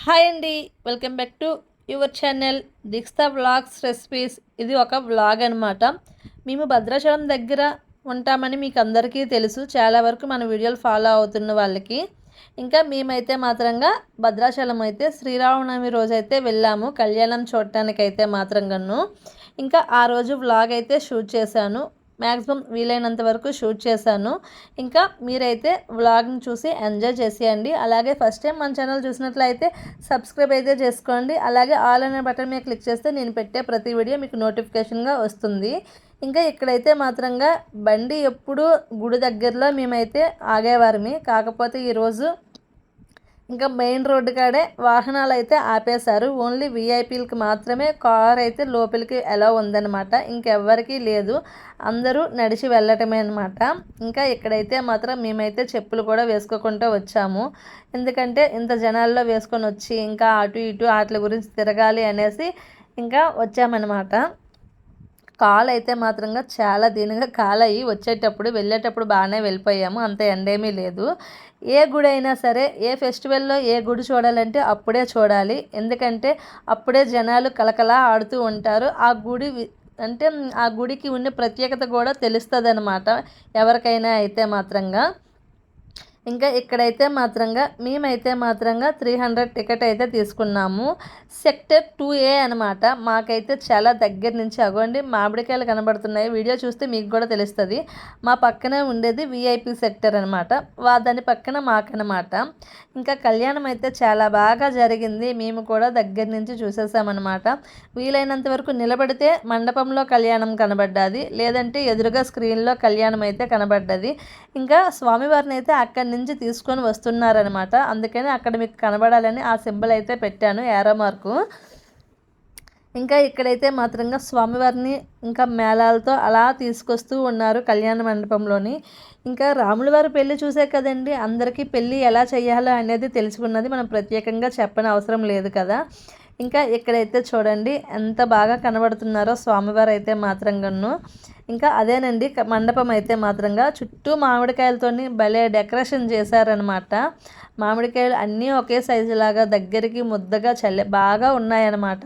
Hi అండి, welcome back to your channel Dikshita vlogs recipes. ఇది ఒక వ్లాగ్ అనమాట. మేము భద్రాచలం దగ్గర ఉంటామని మీకు అందరికీ తెలుసు, చాలా వరకు మన వీడియోలు ఫాలో అవుతున్న వాళ్ళకి. ఇంకా మేమైతే మాత్రంగా భద్రాచలం అయితే శ్రీరామనవమి రోజు అయితే వెళ్ళాము కళ్యాణం చూడటానికైతే మాత్రంగాను. ఇంకా ఆ రోజు వ్లాగ్ అయితే షూట్ చేశాను, మ్యాక్సిమం వీలైనంత వరకు షూట్ చేశాను. ఇంకా మీరైతే వ్లాగ్ని చూసి ఎంజాయ్ చేసేయండి. అలాగే ఫస్ట్ టైం మన ఛానల్ చూసినట్లయితే సబ్స్క్రైబ్ అయితే చేసుకోండి. అలాగే ఆల్ అనే బటన్ మీద క్లిక్ చేస్తే నేను పెట్టే ప్రతి వీడియో మీకు నోటిఫికేషన్గా వస్తుంది. ఇంకా ఇక్కడైతే మాత్రంగా బండి ఎప్పుడు గుడి దగ్గరలో మేమైతే ఆగేవారమి, కాకపోతే ఈరోజు ఇంకా మెయిన్ రోడ్డు కాడే వాహనాలు అయితే ఆపేశారు. ఓన్లీ వీఐపీలకి మాత్రమే కార్ అయితే లోపలికి ఎలా ఉందన్నమాట, ఇంకెవ్వరికీ లేదు, అందరూ నడిచి వెళ్ళటమే అనమాట. ఇంకా ఇక్కడైతే మాత్రం మేమైతే చెప్పులు కూడా వేసుకోకుండా వచ్చాము, ఎందుకంటే ఇంత జనాల్లో వేసుకొని వచ్చి ఇంకా అటు ఇటు వాటి గురించి తిరగాలి అనేసి ఇంకా వచ్చామన్నమాట. కాలు అయితే మాత్రంగా చాలా దీనిగా కాలయ్యి వచ్చేటప్పుడు వెళ్ళేటప్పుడు బాగానే వెళ్ళిపోయాము, అంత ఎండేమీ లేదు. ఏ గుడి అయినా సరే, ఏ ఫెస్టివల్లో ఏ గుడి చూడాలంటే అప్పుడే చూడాలి, ఎందుకంటే అప్పుడే జనాలు కలకలా ఆడుతూ ఉంటారు. ఆ గుడి అంటే ఆ గుడికి ఉన్న ప్రత్యేకత కూడా తెలుస్తుంది అన్నమాట ఎవరికైనా అయితే మాత్రంగా. ఇంకా ఇక్కడైతే మాత్రంగా మేమైతే మాత్రంగా 300 టికెట్ అయితే తీసుకున్నాము. సెక్టర్ 2A అనమాట. మాకైతే చాలా దగ్గర నుంచి అగోండి మామిడికాయలు కనబడుతున్నాయి, వీడియో చూస్తే మీకు కూడా తెలుస్తుంది. మా పక్కనే ఉండేది విఐపి సెక్టర్ అనమాట, దాని పక్కన మాకనమాట. ఇంకా కళ్యాణం అయితే చాలా బాగా జరిగింది, మేము కూడా దగ్గర నుంచి చూసేసామన్నమాట. వీలైనంత వరకు నిలబడితే మండపంలో కళ్యాణం కనబడ్డది, లేదంటే ఎదురుగా స్క్రీన్లో కళ్యాణం అయితే కనబడ్డది. ఇంకా స్వామివారిని అయితే అక్కడి నుంచి తీసుకొని వస్తున్నారనమాట, అందుకని అక్కడ మీకు కనబడాలని ఆ సింబల్ అయితే పెట్టాను, యారో మార్కు. ఇంకా ఇక్కడైతే మాత్రంగా స్వామివారిని ఇంకా మేళాలతో అలా తీసుకొస్తూ ఉన్నారు కళ్యాణ మండపంలోని. ఇంకా రాముల వారి పెళ్ళి చూసే కదండి అందరికీ పెళ్ళి ఎలా చేయాలో అనేది తెలుసుకున్నది, మనం ప్రత్యేకంగా చెప్పని అవసరం లేదు కదా. ఇంకా ఇక్కడైతే చూడండి ఎంత బాగా కనబడుతున్నారో స్వామివారు అయితే మాత్రంగాను. ఇంకా అదేనండి మండపం అయితే మాత్రంగా చుట్టూ మామిడికాయలతోని భలే డెకరేషన్ చేశారనమాట. మామిడికాయలు అన్నీ ఒకే సైజు లాగా దగ్గరికి ముద్దగా బాగా ఉన్నాయన్నమాట.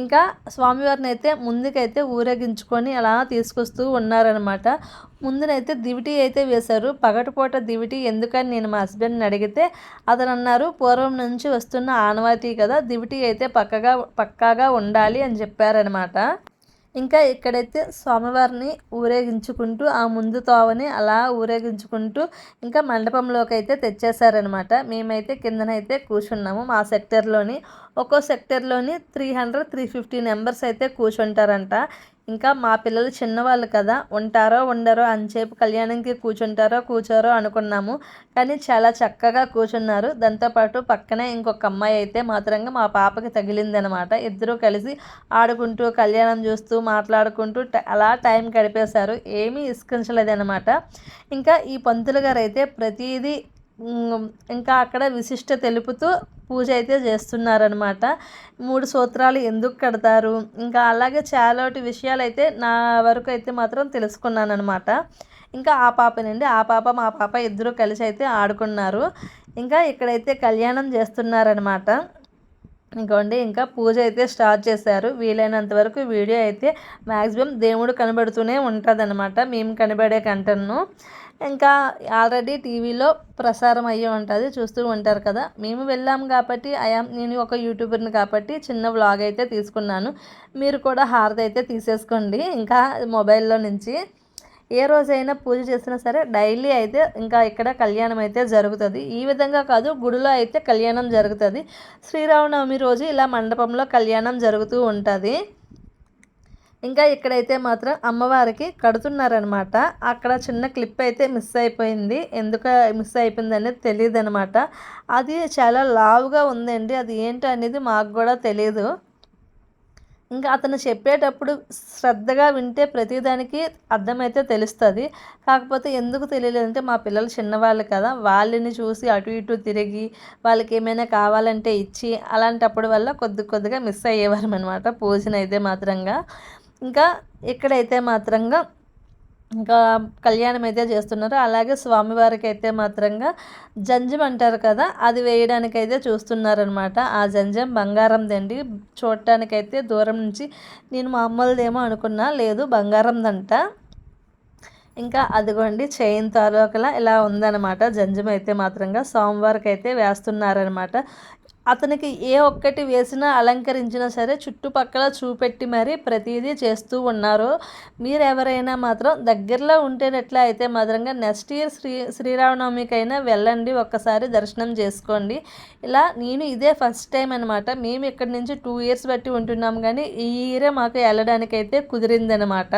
ఇంకా స్వామివారిని అయితే ముందుకైతే ఊరేగించుకొని అలా తీసుకొస్తూ ఉన్నారనమాట. ముందునైతే దివిటి అయితే వేశారు, పగటిపూట దివిటి ఎందుకని నేను మా హస్బెండ్ని అడిగితే అతను అన్నారు, పూర్వం నుంచి వస్తున్న ఆనవాయితీ కదా, దివిటి అయితే పక్కాగా ఉండాలి అని చెప్పారనమాట. ఇంకా ఇక్కడైతే స్వామివారిని ఊరేగించుకుంటూ ఆ ముందు తోవని అలా ఊరేగించుకుంటూ ఇంకా మండపంలోకి అయితే తెచ్చేసారనమాట. మేమైతే కిందనైతే కూర్చున్నాము మా సెక్టర్లోని. ఒక్కో సెక్టర్లోని 300-350 మెంబర్స్ అయితే కూర్చుంటారంట. ఇంకా మా పిల్లలు చిన్నవాళ్ళు కదా, ఉంటారో ఉండరో అంచేపు కళ్యాణంకి కూర్చోరో అనుకున్నాము, కానీ చాలా చక్కగా కూర్చున్నారు. దాంతోపాటు పక్కనే ఇంకొక అమ్మాయి అయితే మాత్రంగా మా పాపకి తగిలిందనమాట. ఇద్దరూ కలిసి ఆడుకుంటూ కళ్యాణం చూస్తూ మాట్లాడుకుంటూ అలా టైం గడిపేశారు, ఏమీ ఇసుకించలేదనమాట. ఇంకా ఈ పంతులు గారు అయితే ప్రతిదీ ఇంకా అక్కడ విశిష్ట తెలుపుతూ పూజ అయితే చేస్తున్నారనమాట. 3 సూత్రాలు ఎందుకు కడతారు, ఇంకా అలాగే చాలా విషయాలు అయితే నా వరకు అయితే మాత్రం తెలుసుకున్నానమాట. ఇంకా ఆ పాపనండి, ఆ పాప మా పాప ఇద్దరు కలిసి అయితే ఆడుకున్నారు. ఇంకా ఇక్కడైతే కళ్యాణం చేస్తున్నారనమాట. ఇంకోండి ఇంకా పూజ అయితే స్టార్ట్ చేశారు. వీలైనంత వరకు వీడియో అయితే మ్యాక్సిమం దేవుడు కనబడుతూనే ఉంటుందన్నమాట, మేము కనబడే కంటెంట్ను. ఇంకా ఆల్రెడీ టీవీలో ప్రసారం అయ్యి ఉంటుంది, చూస్తూ ఉంటారు కదా. మేము వెళ్ళాము కాబట్టి నేను ఒక యూట్యూబర్ని కాబట్టి చిన్న వ్లాగ్ అయితే తీసుకున్నాను, మీరు కూడా హారతి అయితే తీసేసుకోండి ఇంకా మొబైల్లో నుంచి. ఏ రోజైనా పూజ చేసినా సరే డైలీ అయితే ఇంకా ఇక్కడ కళ్యాణం అయితే జరుగుతుంది. ఈ విధంగా కాదు, గుడిలో అయితే కళ్యాణం జరుగుతుంది. శ్రీరామనవమి రోజు ఇలా మండపంలో కళ్యాణం జరుగుతూ ఉంటుంది. ఇంకా ఇక్కడైతే మాత్రం అమ్మవారికి కడుతున్నారనమాట. అక్కడ చిన్న క్లిప్ అయితే మిస్ అయిపోయింది, ఎందుకు మిస్ అయిపోయింది అనేది తెలియదు అనమాట. అది చాలా లావుగా ఉందండి, అది ఏంటి అనేది మాకు కూడా తెలియదు. ఇంకా అతను చెప్పేటప్పుడు శ్రద్ధగా వింటే ప్రతిదానికి అర్థమైతే తెలుస్తుంది. కాకపోతే ఎందుకు తెలియలేదంటే మా పిల్లలు చిన్నవాళ్ళు కదా, వాళ్ళని చూసి అటు ఇటు తిరిగి వాళ్ళకి ఏమైనా కావాలంటే ఇచ్చి అలాంటప్పుడు వల్ల కొద్దిగా మిస్ అయ్యేవారం అనమాట పూజనైతే మాత్రంగా. ఇంకా ఇక్కడైతే మాత్రంగా ఇంకా కళ్యాణం అయితే చేస్తున్నారు. అలాగే స్వామివారికి అయితే మాత్రంగా జంజం అంటారు కదా, అది వేయడానికైతే చూస్తున్నారనమాట. ఆ జంజం బంగారందండి. చూడటానికైతే దూరం నుంచి నేను మామూలుదేమో అనుకున్నా, లేదు బంగారందంట. ఇంకా అదిగోండి చైన్ తాలూకలా ఇలా ఉందన్నమాట. జంజం అయితే మాత్రంగా స్వామివారికి అయితే వేస్తున్నారనమాట. అతనికి ఏ ఒక్కటి వేసినా అలంకరించినా సరే చుట్టుపక్కల చూపెట్టి మరీ ప్రతిదీ చేస్తూ ఉన్నారు. మీరు ఎవరైనా మాత్రం దగ్గరలో ఉంటేనట్లా అయితే మాత్రంగా నెక్స్ట్ ఇయర్ శ్రీరామనవమికైనా వెళ్ళండి, ఒక్కసారి దర్శనం చేసుకోండి. ఇలా నేను ఇదే ఫస్ట్ టైం అనమాట. మేము ఇక్కడి నుంచి 2 ఇయర్స్ బట్టి ఉంటున్నాం, కానీ ఈ ఇయరే మాకు వెళ్ళడానికైతే కుదిరిందనమాట.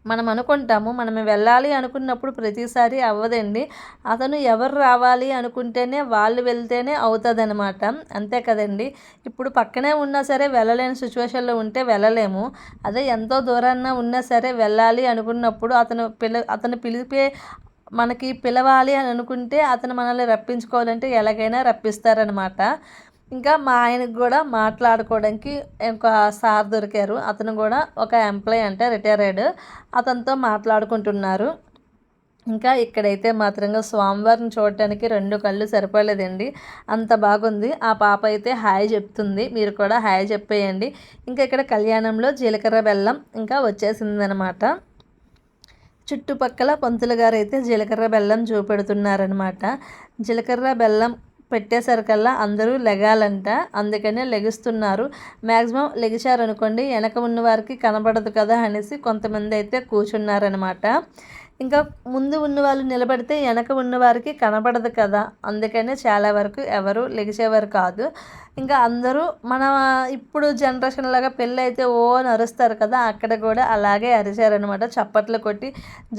మనం అనుకుంటాము, మనం వెళ్ళాలి అనుకున్నప్పుడు ప్రతిసారి అవ్వదండి. అతను ఎవరు రావాలి అనుకుంటేనే వాళ్ళు వెళ్తేనే అవుతుందన్నమాట. అంతే కదండి. ఇప్పుడు పక్కనే ఉన్నా సరే వెళ్ళలేని సిచ్యువేషన్లో ఉంటే వెళ్ళలేము. అదే ఎంతో దూరాన ఉన్నా సరే వెళ్ళాలి అనుకున్నప్పుడు అతను పిలిపే మనకి పిలవాలి అని అనుకుంటే అతను మనల్ని రప్పించుకోవాలంటే ఎలాగైనా రప్పిస్తారనమాట. ఇంకా మా ఆయనకు కూడా మాట్లాడుకోవడానికి ఒక సార్ దొరికారు. అతను కూడా ఒక ఎంప్లాయ్ అంటే రిటైర్డ్. అతనితో మాట్లాడుకుంటున్నారు. ఇంకా ఇక్కడైతే మాత్రంగా స్వామివారిని చూడటానికి 2 కళ్ళు సరిపోలేదండి, అంత బాగుంది. ఆ పాప అయితే హాయ్ చెప్తుంది, మీరు కూడా హాయ్ చెప్పేయండి. ఇంకా ఇక్కడ కళ్యాణంలో జీలకర్ర బెల్లం ఇంకా వచ్చేసిందనమాట. చుట్టుపక్కల పంతులు గారు అయితే జీలకర్ర బెల్లం చూపెడుతున్నారనమాట. జీలకర్ర బెల్లం పెట్టేసరికల్లా అందరూ లెగాలంట, అందుకనే లెగుస్తున్నారు. మ్యాక్సిమం లెగిచారనుకోండి వెనక ఉన్న వారికి కనబడదు కదా అనేసి కొంతమంది అయితే కూర్చున్నారనమాట. ఇంకా ముందు ఉన్న వాళ్ళు నిలబడితే వెనక ఉన్నవారికి కనబడదు కదా, అందుకనే చాలా వరకు ఎవరు లెగిసేవారు కాదు. ఇంకా అందరూ మన ఇప్పుడు జనరేషన్ లాగా పెళ్ళి అయితే ఓ అరుస్తారు కదా, అక్కడ కూడా అలాగే అరిచారనమాట. చప్పట్లు కొట్టి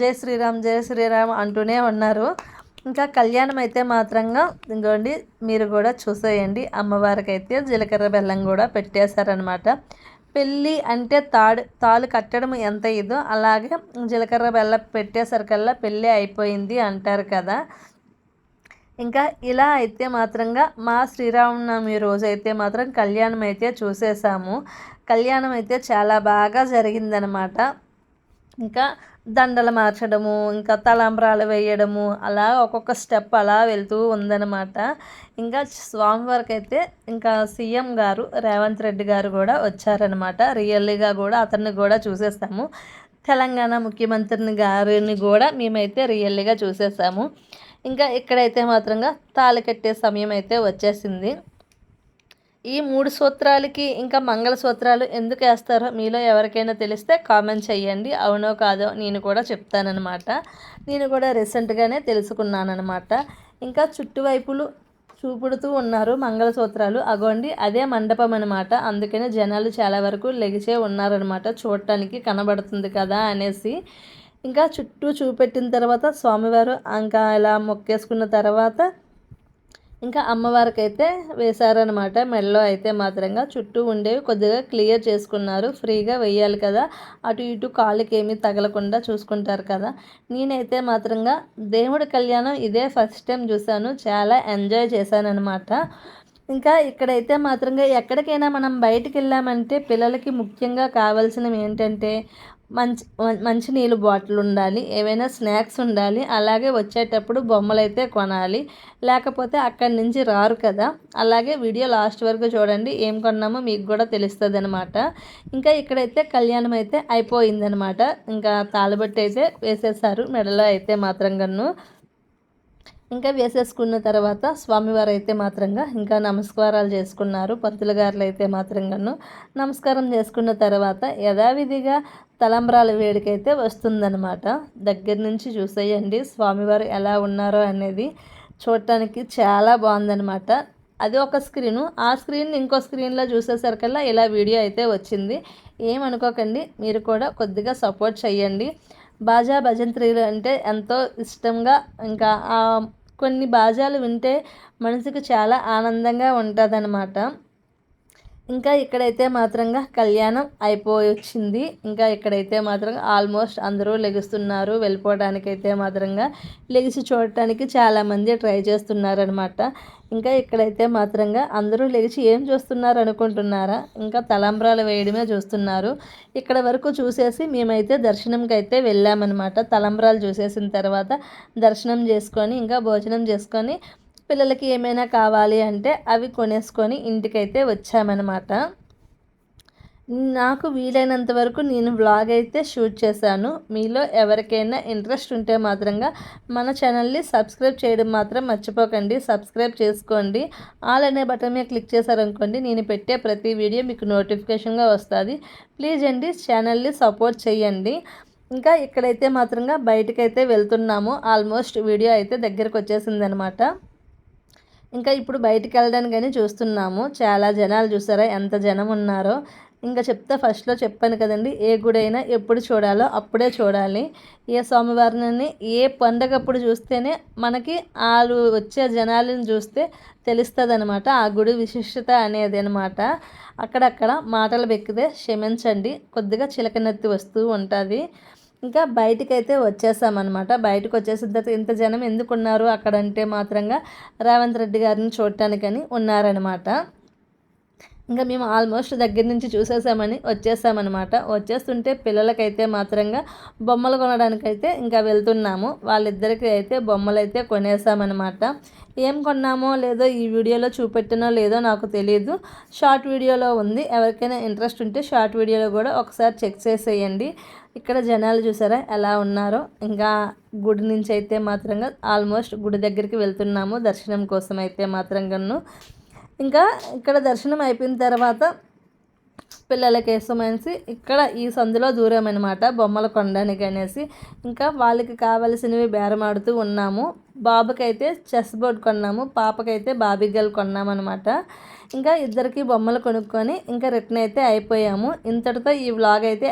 జై శ్రీరామ్ జై శ్రీరామ్ అంటూనే ఉన్నారు. ఇంకా కళ్యాణం అయితే మాత్రంగా ఇంకోండి మీరు కూడా చూసేయండి. అమ్మవారికి అయితే జీలకర్ర బెల్లం కూడా పెట్టేశారనమాట. పెళ్ళి అంటే తాళి కట్టడం ఎంత ఇదో అలాగే జీలకర్ర బెల్లం పెట్టేసరికల్లా పెళ్ళి అయిపోయింది అంటారు కదా. ఇంకా ఇలా అయితే మాత్రంగా మా శ్రీరామనవమి రోజు అయితే మాత్రం కళ్యాణం అయితే చూసేసాము. కళ్యాణం అయితే చాలా బాగా జరిగిందనమాట. ఇంకా దండలు మార్చడము, ఇంకా తలంబ్రాలు వేయడము, అలా ఒక్కొక్క స్టెప్ అలా వెళ్తూ ఉందన్నమాట. ఇంకా స్వామివారికి అయితే ఇంకా సీఎం గారు రేవంత్ రెడ్డి గారు కూడా వచ్చారనమాట. రియల్లీగా కూడా అతన్ని కూడా చూసేస్తాము. తెలంగాణ ముఖ్యమంత్రిని గారిని కూడా మేమైతే రియల్లీగా చూసేసాము. ఇంకా ఇక్కడైతే మాత్రంగా తాళి కట్టే సమయం అయితే వచ్చేసింది. ఈ 3 సూత్రాలకి ఇంకా మంగళసూత్రాలు ఎందుకు వేస్తారో మీలో ఎవరికైనా తెలిస్తే కామెంట్ చేయండి. అవునో కాదో నేను కూడా చెప్తానన్నమాట. నేను కూడా రీసెంట్గానే తెలుసుకున్నానమాట. ఇంకా చుట్టువైపులు చూపుడుతూ ఉన్నారు మంగళసూత్రాలు. అగోండి అదే మండపం అనమాట. అందుకనే జనాలు చాలా వరకు లెగిచే ఉన్నారనమాట, చూడటానికి కనబడుతుంది కదా అనేసి. ఇంకా చుట్టూ చూపెట్టిన తర్వాత స్వామివారు ఇంకా ఇలా మొక్కేసుకున్న తర్వాత ఇంకా అమ్మవారికి అయితే వేశారనమాట. మెడలో అయితే మాత్రంగా చుట్టూ ఉండేవి కొద్దిగా క్లియర్ చేసుకున్నారు. ఫ్రీగా వేయాలి కదా, అటు ఇటు కాళ్ళకి ఏమీ తగలకుండా చూసుకుంటారు కదా. నేనైతే మాత్రంగా దేవుడి కళ్యాణం ఇదే ఫస్ట్ టైం చూశాను, చాలా ఎంజాయ్ చేశాను అనమాట. ఇంకా ఇక్కడైతే మాత్రంగా ఎక్కడికైనా మనం బయటికి వెళ్ళామంటే పిల్లలకి ముఖ్యంగా కావాల్సినవి ఏంటంటే మంచి నీళ్ళు బాటిల్ ఉండాలి, ఏవైనా స్నాక్స్ ఉండాలి, అలాగే వచ్చేటప్పుడు బొమ్మలు అయితే కొనాలి, లేకపోతే అక్కడి నుంచి రారు కదా. అలాగే వీడియో లాస్ట్ వరకు చూడండి, ఏం కొన్నామో మీకు కూడా తెలుస్తుంది అనమాట. ఇంకా ఇక్కడైతే కళ్యాణం అయితే అయిపోయిందనమాట. ఇంకా తాళబొట్టు అయితే వేసేసారు మెడలో అయితే మాత్రంగాను. ఇంకా వేసేసుకున్న తర్వాత స్వామివారు అయితే మాత్రంగా ఇంకా నమస్కారాలు చేసుకున్నారు. పంతులు గారులు అయితే మాత్రంగాను నమస్కారం చేసుకున్న తర్వాత యథావిధిగా తలంబ్రాల వేడికైతే వస్తుందన్నమాట. దగ్గర నుంచి చూసేయండి స్వామివారు ఎలా ఉన్నారో అనేది, చూడటానికి చాలా బాగుందన్నమాట. అది ఒక స్క్రీను, ఆ స్క్రీన్ ఇంకో స్క్రీన్లో చూసేసరికల్లా ఇలా వీడియో అయితే వచ్చింది. ఏమనుకోకండి, మీరు కూడా కొద్దిగా సపోర్ట్ చేయండి. బాజా భజంత్రీలు అంటే ఎంతో ఇష్టంగా, ఇంకా కొన్ని బాజాలు వింటే మనసుకు చాలా ఆనందంగా ఉంటుందన్నమాట. ఇంకా ఇక్కడైతే మాత్రంగా కళ్యాణం అయిపోయి వచ్చింది. ఇంకా ఇక్కడైతే మాత్రం ఆల్మోస్ట్ అందరూ లెగుస్తున్నారు వెళ్ళిపోవడానికైతే మాత్రంగా. లెగిసి చూడటానికి చాలామంది ట్రై చేస్తున్నారనమాట. ఇంకా ఇక్కడైతే మాత్రంగా అందరూ లెగిసి ఏం చూస్తున్నారు అనుకుంటున్నారా? ఇంకా తలంబ్రాలు వేయడమే చూస్తున్నారు. ఇక్కడ వరకు చూసేసి మేమైతే దర్శనంకి అయితే వెళ్ళామన్నమాట. తలంబ్రాలు చూసేసిన తర్వాత దర్శనం చేసుకొని ఇంకా భోజనం చేసుకొని పిల్లలకి ఏమైనా కావాలి అంటే అవి కొనేసుకొని ఇంటికైతే వచ్చామన్నమాట. నాకు వీలైనంత వరకు నేను వ్లాగ్ అయితే షూట్ చేశాను. మీలో ఎవరికైనా ఇంట్రెస్ట్ ఉంటే మాత్రంగా మన ఛానల్ని సబ్స్క్రైబ్ చేయడం మాత్రం మర్చిపోకండి. సబ్స్క్రైబ్ చేసుకోండి. ఆల్ అనే బటన్ మీద క్లిక్ చేశారనుకోండి నేను పెట్టే ప్రతి వీడియో మీకు నోటిఫికేషన్గా వస్తుంది. ప్లీజ్ అండి ఛానల్ని సపోర్ట్ చేయండి. ఇంకా ఇక్కడైతే మాత్రంగా బయటకైతే వెళ్తున్నాము. ఆల్మోస్ట్ వీడియో అయితే దగ్గరకు వచ్చేసిందనమాట. ఇంకా ఇప్పుడు బయటికి వెళ్ళడానికి కానీ చూస్తున్నాము. చాలా జనాలు చూసారా ఎంత జనం ఉన్నారో. ఇంకా చెప్తా ఫస్ట్లో చెప్పాను కదండి, ఏ గుడి అయినా ఎప్పుడు చూడాలో అప్పుడే చూడాలి. ఏ స్వామివారిని ఏ పండగప్పుడు చూస్తేనే మనకి వాళ్ళు వచ్చే జనాలను చూస్తే తెలుస్తుంది అనమాట ఆ గుడి విశిష్టత అనేది అనమాట. అక్కడక్కడ మాటలు బెక్కితే క్షమించండి, కొద్దిగా చిలకనెత్తి వస్తూ ఉంటుంది. ఇంకా బయటకైతే వచ్చేసామన్నమాట. బయటకు వచ్చేసిన తర్వాత ఇంత జనం ఎందుకున్నారు అక్కడంటే మాత్రంగా రేవంత్ రెడ్డి గారిని చూడటానికని ఉన్నారనమాట. ఇంకా మేము ఆల్మోస్ట్ దగ్గర నుంచి చూసేసామని వచ్చేసామన్నమాట. వచ్చేస్తుంటే పిల్లలకైతే మాత్రంగా బొమ్మలు కొనడానికైతే ఇంకా వెళ్తున్నాము. వాళ్ళిద్దరికి అయితే బొమ్మలు అయితే కొనేసామన్నమాట. ఏం కొన్నామో లేదో ఈ వీడియోలో చూపెట్టినో లేదో నాకు తెలియదు. షార్ట్ వీడియోలో ఉంది. ఎవరికైనా ఇంట్రెస్ట్ ఉంటే షార్ట్ వీడియోలో కూడా ఒకసారి చెక్ చేసేయండి. ఇక్కడ జనాలు చూసారా ఎలా ఉన్నారో. ఇంకా గుడి నుంచి అయితే మాత్రంగా ఆల్మోస్ట్ గుడి దగ్గరికి వెళ్తున్నాము దర్శనం కోసం అయితే మాత్రంగాను. ఇంకా ఇక్కడ దర్శనం అయిపోయిన తర్వాత పిల్లలకేసమనేసి ఇక్కడ ఈ సందులో దూరం అనమాట బొమ్మలు కొనడానికి అనేసి. ఇంకా వాళ్ళకి కావలసినవి బేరమాడుతూ ఉన్నాము. బాబుకైతే చెస్ బోర్డ్ కొన్నాము, పాపకైతే బాబిగల్ కొన్నామన్నమాట. ఇంకా ఇద్దరికి బొమ్మలు కొనుక్కొని ఇంకా రిటర్న్ అయితే అయిపోయాము. ఇంతటితో ఈ వ్లాగ్ అయితే